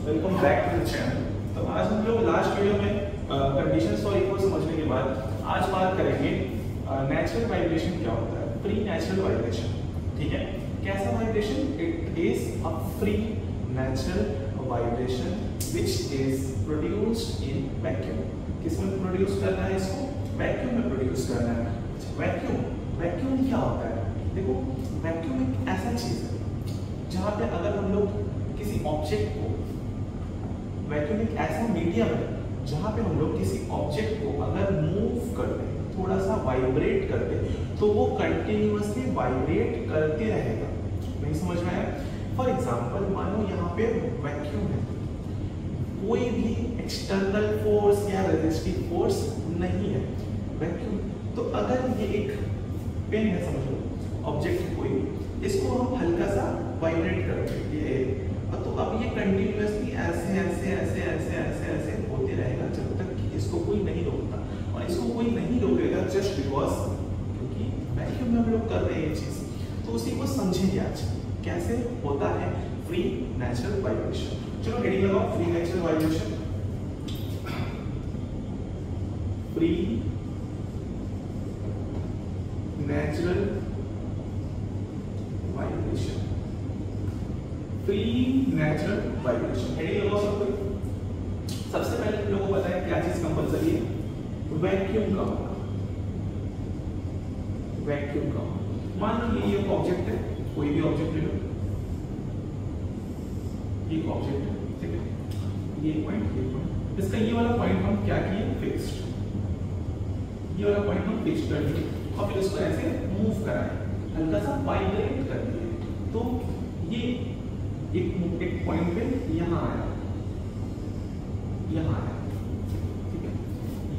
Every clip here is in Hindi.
Welcome back to the channel. तो आज हम लोग लास्ट वीडियो में कंडीशंस फॉर इक्वल समझने के बाद आज बात करेंगे नेचुरल वाइब्रेशन क्या होता है, प्री नेचुरल वाइब्रेशन। ठीक है, कैसा vibration? It is a free natural vibration which is produced in vacuum. किसमें प्रोड्यूस करना है इसको? वैक्यूम में प्रोड्यूस करना है। वैक्यूम क्या होता है? देखो, वैक्यूम एक ऐसा चीज है जहां पे अगर हम लोग किसी ऑब्जेक्ट को, वैक्यूम एक ऐसा मीडियम है जहां पे हम लोग किसी ऑब्जेक्ट को अगर मूव करते, थोड़ा सा वाइब्रेट करते, तो वो कंटिन्यूअसली वाइब्रेट करते रहेगा। नहीं समझ में आया? फॉर एग्जांपल, मानो यहाँ पे वैक्यूम है, कोई भी एक्सटर्नल फोर्स या रेजिस्टिव फोर्स नहीं है, वैक्यूम। तो अगर ये एक पेन है, समझ लो ऑब्जेक्ट कोई, इसको हम हल्का सा वाइब्रेट करते हैं, तो अब ये कंटिन्यूअसली ऐसे ऐसे ऐसे ऐसे ऐसे ऐसे होते रहेगा जब तक कि इसको कोई नहीं रोकता। और इसको कोई नहीं रोकेगा जस्ट बिकॉज क्योंकि वैक्यूम में हम लोग कर रहे हैं ये चीज। तो उसी को समझेंगे आज कैसे होता है फ्री नेचुरल वाइब्रेशन। चलो हेडिंग लगाओ, free natural vibration. Free natural vibration, free natural vibration. Heading लगाओ सबको। सबसे पहले हम लोगों को पता है क्या चीज कंपलसरी है? वैक्यूम का होना। वैक्यूम का होना। मान लो ये एक ऑब्जेक्ट है, कोई भी ऑब्जेक्ट ले लो, ये ऑब्जेक्ट है, ठीक है, ये पॉइंट, इसका ये वाला पॉइंट हम क्या किए? फिक्स्ड। ये वाला पॉइंट हम फिक्स कर दिए और फिर इसको ऐसे मूव कराए, हल्का सा वाइब्रेट कर दिए, तो ये एक पॉइंट पे यहाँ आया, यहाँ आया, ठीक है।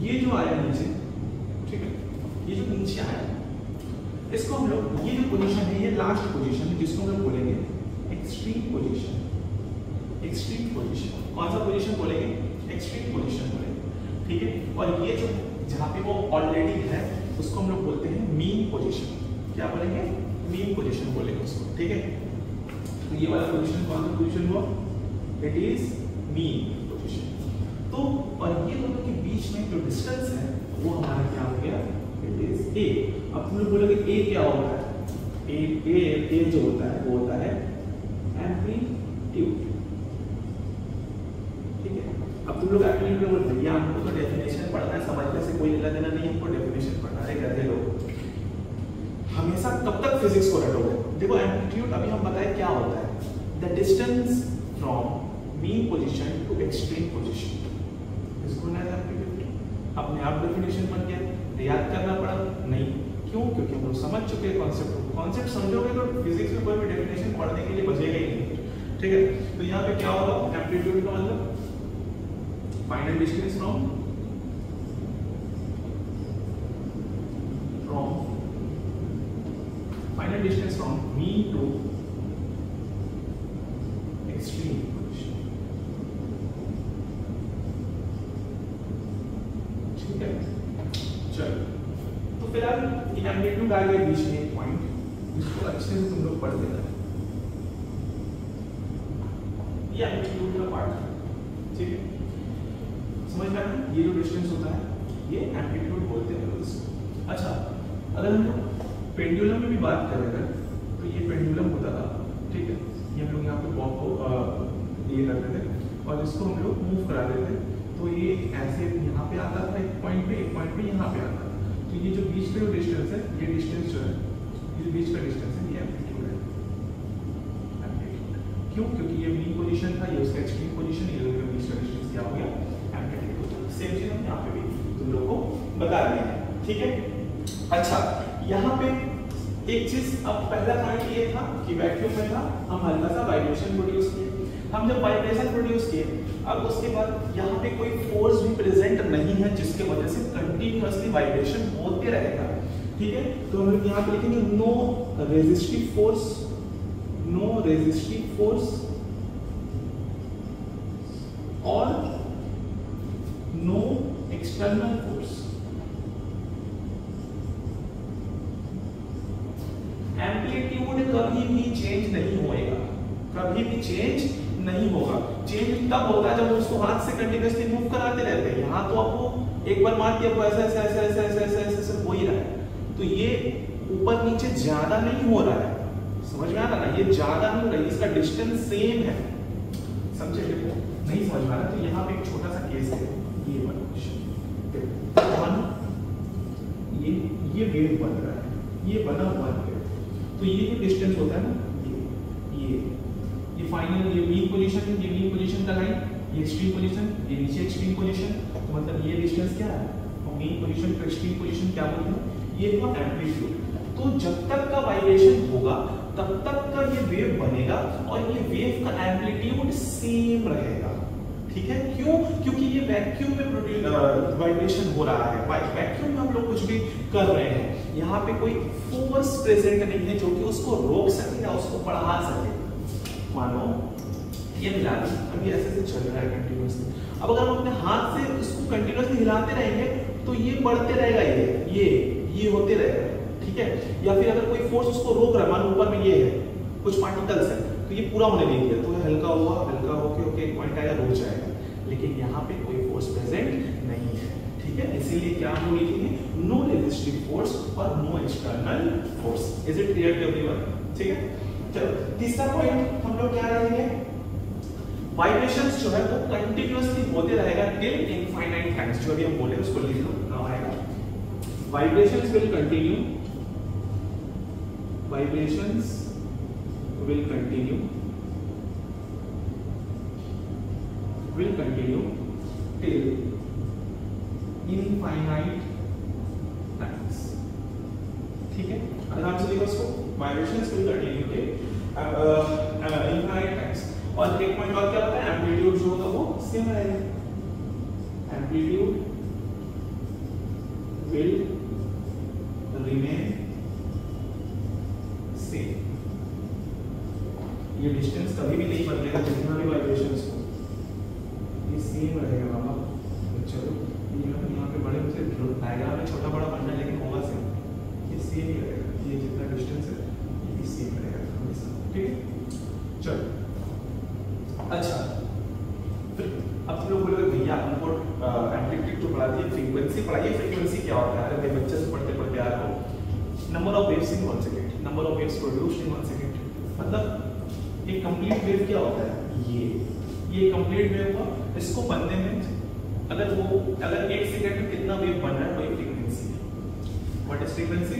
ये जो आया नीचे, ठीक है, ये जो नीचे आया, इसको हम लोग, ये जो पोजीशन है, ये लास्ट पोजीशन है जिसको हम लोग बोलेंगे एक्सट्रीम पोजीशन। एक्सट्रीम पोजीशन, कौन सा पोजीशन बोलेंगे? एक्सट्रीम पोजीशन बोलेंगे, ठीक है। और ये जो जहाँ पे वो ऑलरेडी है उसको हम लोग बोलते हैं मीन पोजीशन। क्या बोलेंगे? मीन पोजीशन बोलेंगे उसको, ठीक है। तो ये वाला पोजीशन कौन सा पोजीशन हुआ? It is mean position. तो और ये दोनों के बीच में जो डिस्टेंस है वो हमारा क्या हो गया? It is a. अब तुम लोग बोलोगे ए क्या होता है? ए जो होता है वो होता है एम्पलीट्यूड, ठीक है। अब तुम लोग एम्पलीट्यूड बोलते हैं, भैया हमको तो डेफिनेशन पढ़ना है, समझने से कोई लेना देना नहीं, हमको डेफिनेशन पढ़ना है। गधे लोग हमेशा कब तक फिजिक्स को रटोगे? देखो, एम्पलीट्यूड अभी हम बताएं क्या होता है, the distance from mean position to extreme position, इसको ना एम्पलीट्यूड। अपने आप डेफिनेशन बन गया, याद करना पड़ा नहीं, क्यों? क्योंकि हम लोग समझ चुके हैं कॉन्सेप्ट को। कॉन्सेप्ट समझोगे तो फिजिक्स में कोई भी डेफिनेशन पढ़ने के लिए बचेगा ही नहीं, ठीक है। तो यहाँ पे क्या होगा? एम्पलीट्यूड का मतलब final distance from final distance from mean to extreme position, ठीक है। चलो, तो फिलहाल एम्पलीट्यूड आ गया बीच में एक पॉइंट, इसको अच्छे से तुम लोग पढ़ लेना। ये एम्पलीट्यूड का पार्ट है, ठीक है, समझ में आया? ये जो डिस्टेंस होता है ये एम्पलीट्यूड बोलते हैं इसको। अच्छा, अगर हम लोग पेंडुलम में भी बात कर रहे थे, तो ये पेंडुलम होता था, ठीक है। ये हम लोग यहाँ पे बॉल को ये करते थे और इसको हम लोग मूव करा देते, तो ये ऐसे यहाँ पे आता था, एक पॉइंट पे यहाँ पे आता था। तो ये जो बीच पे जो डिस्टेंस है, ये डिस्टेंस जो है, ये बीच का डिस्टेंस है, ये एम्पलीट्यूड है। एम्पलीट्यूड क्यों? क्योंकि ये मीन पोजीशन था, ये उसका एक्सट्रीम पोजीशन, ये दोनों के बीच का डिस्टेंस क्या हो गया? एम्पलीट्यूड। सेम चीज हम यहाँ पे भी तुम लोग को बता रहे हैं, ठीक है। अच्छा, यहाँ पे एक चीज, अब पहला पॉइंट ये था कि वैक्यूम में था, हम हल्का सा वाइब्रेशन प्रोड्यूस किए। हम जब वाइब्रेशन प्रोड्यूस किए, अब उसके बाद यहाँ पे कोई फोर्स भी प्रेजेंट नहीं है जिसके वजह से कंटिन्यूअसली वाइब्रेशन होते रहेगा, ठीक है। तो हम लोग यहाँ पे लिखेंगे no resistive force, no resistive force और नो एक्सटर्नल फोर्स। एम्पलीट्यूड कभी भी चेंज नहीं होएगा, कभी भी चेंज नहीं होगा। चेंज तब होता है जब उसको हाथ से कंटिन्यूअसली मूव कराते रहते हैं। यहाँ तो आपको एक बार मार दिया, ऐसे ऐसे ऐसे ऐसे ऐसे ऐसे ऐसे ऐसे हो ही रहा है, तो ये ऊपर नीचे ज्यादा नहीं हो रहा है, समझ में आ रहा ना, ये ज्यादा नहीं हो रहा है, इसका डिस्टेंस सेम है, समझे? नहीं समझ में आ रहा तो यहाँ पे एक छोटा सा केस है, ये वाला क्वेश्चन, ये वेव बन रहा है, ये बना हुआ है, तो ये जो डिस्टेंस होता है ना, ये फाइनल, ये मीन पोजीशन का लाइन, ये एक्सट्रीम पोजीशन, ये नीचे एक्सट्रीम पोजीशन, तो मतलब ये डिस्टेंस क्या है, और mean position to extreme position क्या बोलते हैं, ये हुआ एम्पलीट्यूड। तो जब तक का वाइब्रेशन होगा तब तक का ये वेव बनेगा और ये वेव का एम्पलीट्यूड सेम रहेगा, ठीक है? क्यों? क्योंकि ये वैक्यूम में वाइब्रेशन हो रहा है, वैक्यूम में हम लोग कुछ भी कर रहे हैं, यहाँ पे कोई फोर्स प्रेजेंट नहीं है जो कि उसको रोक सके या उसको बढ़ा सके। मानो ये मिला दी, अभी ऐसे से चल रहा है कंटिन्यूअसली, अब अगर हम अपने हाथ से इसको कंटिन्यूअसली हिलाते रहेंगे तो ये बढ़ते रहेगा, ये होते रहेगा, ठीक है? या फिर अगर कोई फोर्स उसको रोक रहा है, मानो ऊपर में ये है, कुछ पार्टिकल्स है, तो ये पूरा होने नहीं दिया, तो हल्का हुआ, हल्का होके एक पॉइंट आएगा, रुक जाएगा, लेकिन यहाँ पे कोई फोर्स प्रेजेंट नहीं है, ठीक है? इसीलिए क्या हम लोग लिखेंगे, नो रेजिस्टिव फोर्स और no external force. Is it clear to everyone? ठीक है, चलो तीसरा पॉइंट हम लोग क्या लेंगे, वाइब्रेशंस जो है वो कंटिन्यूअसली होते रहेगा टिल इनफाइनाइट टाइम्स, जो अभी हम बोले उसको लिख लो, नाउ आएगा vibrations will continue, vibrations will continue till infinite times, ठीक है? आराम से लिखो इसको, vibrations will continue till infinite times। और एक पॉइंट और क्या होता है, एम्पलीट्यूड जो होगा वो सेम रहेगा, एम्पलीट्यूड will remain same, ये डिस्टेंस कभी भी नहीं बदलेगा, जितना भी वाइब्रेशंस हो ये सेम रहेगा बाबा। तो चलो यहाँ पे बड़े से डायग्राम में छोटा बड़ा बनना है, लेकिन होगा सेम, ये सेम ही रहेगा, ये जितना डिस्टेंस है ये भी सेम रहेगा हमेशा, ठीक है? चलो अच्छा, फिर अब तुम लोग बोलोगे भैया हमको एम्पलीट्यूड तो पढ़ा दिए, फ्रीक्वेंसी पढ़ाइए, फ्रीक्वेंसी क्या होता है? अरे बच्चे से पढ़ते पढ़ते आ रहा हो, number of waves in 1 second, number of waves produced in 1 second, मतलब एक कंप्लीट वेव क्या होता है, ये कंप्लीट वेव हुआ, इसको बनने में अगर 1 सेकंड में कितना वेव बन रहा है वही फ्रीक्वेंसी है। What is frequency?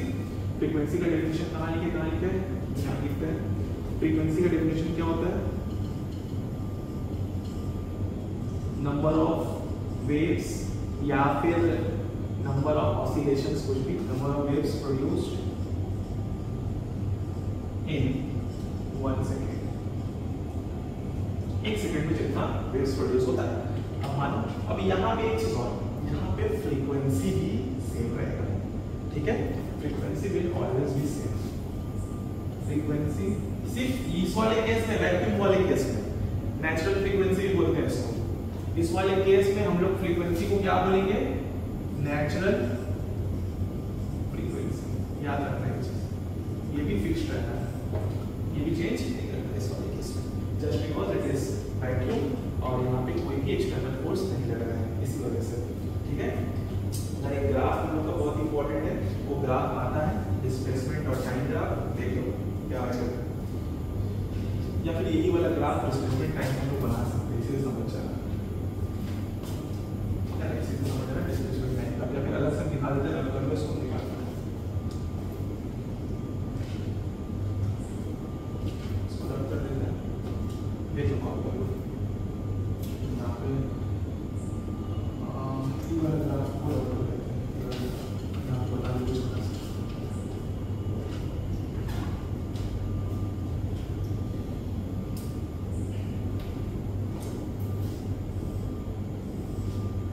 फ्रीक्वेंसी का डेफिनेशन कहाँ लिखे यहाँ लिखते हैं, फ्रीक्वेंसी का डेफिनेशन क्या होता है, नंबर ऑफ वेव्स या फिर नंबर ऑफ ऑसिलेशंस, कुछ भी, number of waves produced in 1 second, 1 second में जितना वेव्स प्रोड्यूस होता है। अब मानो अब यहाँ पे एक चीज और, यहाँ पे फ्रीक्वेंसी भी सेम रहेगा, ठीक है? Frequency will always be same, frequency सिर्फ इस वाले केस में, वैक्यूम वाले केस में नेचुरल फ्रीक्वेंसी भी बोलते हैं इसको, इस वाले केस में हम लोग फ्रीक्वेंसी को क्या बोलेंगे, नेचुरल फ्रीक्वेंसी, याद रखना है चीज, ये भी फिक्स्ड रहता है, ये भी चेंज नहीं करता इस वाले केस में, just because it is vacuum और यहाँ पे कोई भी एक्सटर्नल फोर्स नहीं लग रहा है, इसी वजह से, ठीक है? एक ग्राफ हम लोग का बहुत इंपॉर्टेंट है, वो ग्राफ आता है डिस्प्लेसमेंट और टाइम ग्राफ, देख लो क्या आएगा, या फिर यही वाला ग्राफ डिस्प्लेसमेंट टाइम हम लोग बना सकते हैं, इसे समझ जाना, डिस्प्लेसमेंट टाइम का, या फिर अलग से दिखा देते हैं, अलग अलग इसको निकालते हैं, इसको रब कर देते हैं, देख लो आप लोग यहाँ पे ये वाला ग्राफ को रब कर देते हैं, यहाँ बता दो कुछ बता सकते,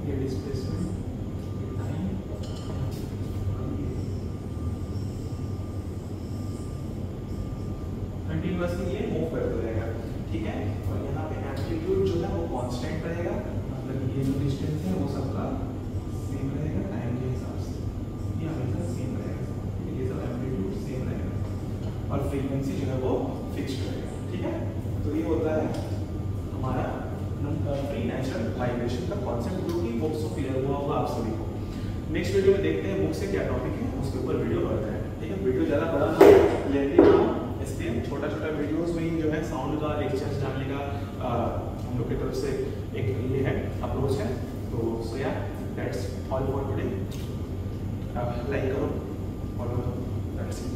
ये डिस्प्लेसमेंट टाइम कंटिन्यूअसली ये मूव करते रहेगा, ठीक है? और यहाँ पे एम्पलीट्यूड जो है वो कांस्टेंट रहेगा, मतलब ये जो डिस्टेंस है वो सबका सेम रहेगा टाइम के हिसाब से, ये हमेशा सेम रहेगा, ये सब एम्पलीट्यूड सेम रहेगा और फ्रीक्वेंसी जो है वो फिक्स्ड रहेगा, ठीक है? तो ये होता है वाइब्रेशन का कॉन्सेप्ट जो कि बुक से क्लियर हुआ होगा आप सभी को। नेक्स्ट वीडियो में देखते हैं बुक से क्या टॉपिक है, उसके ऊपर वीडियो करते हैं। ठीक है, वीडियो ज़्यादा बड़ा ना लेंथी ना हो, इसलिए छोटा छोटा वीडियोस में ही जो है साउंड का लेक्चर्स डालने का हम लोग की तरफ से एक ये है अप्रोच है। तो सो या that's all for today. Like करो, फॉलो करो, दैट्स इट।